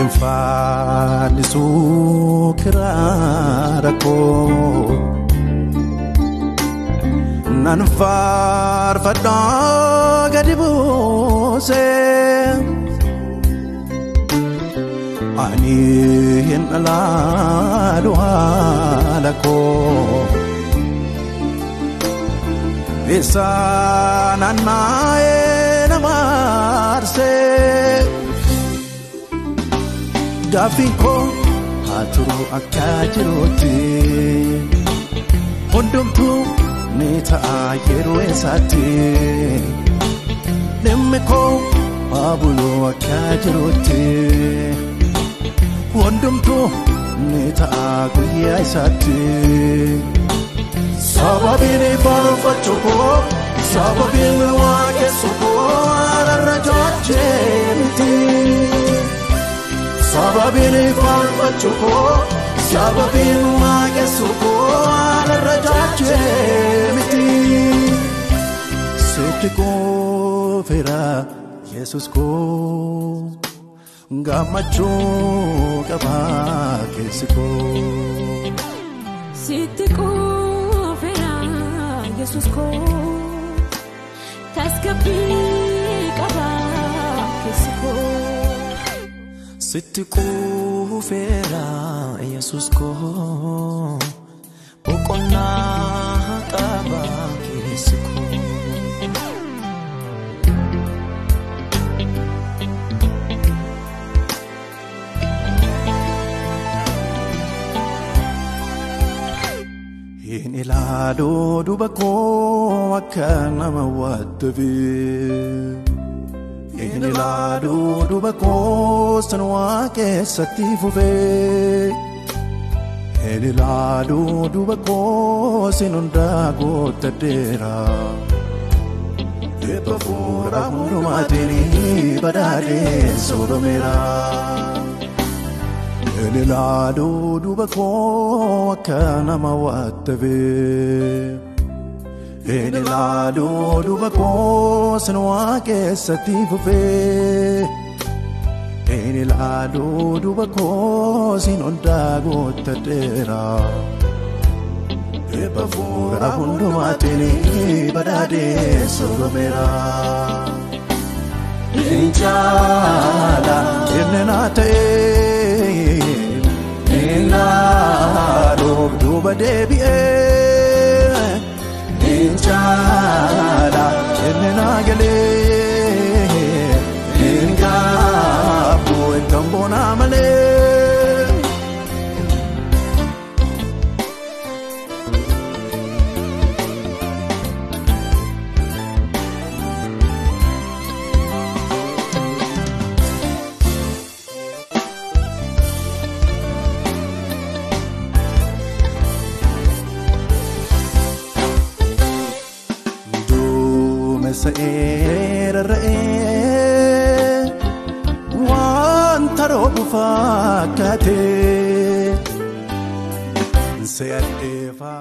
infani sukrarako nan farfadda gadibuse ani hin alalu halako Esanana enamarse Gafiko haturu akajirote Ondumtu neta ayeru esate Nemeko abulo akajirote Ondumtu neta aguye esate Sababini farfachuko Sababini wakesuko Arrajache miti Sababini farfachuko Sababini wakesuko Arrajache miti Setiko fera Jesus ko Gamacho kabakesiko Setiko Jesus ko taskapi kaba kesiko Sitiko fera Jesus ko pokona kaba kesiko Inilado dubako akana mawadavi Inilado dubako sanwa ke satifuve Inilado dubako sinunda gotadera Epafura hundumatini badade sodomera Enilado dubako akana mawadavi Enilado dubako sanwa ke satifuve Enilado dubako sinonda gotadera Epafura hundumatini badade sodomera Injala innenate Inado duba debi'e Injala innenagale Ingabu entambona male Sa'irra'e wanta robu fakkate se'adheefa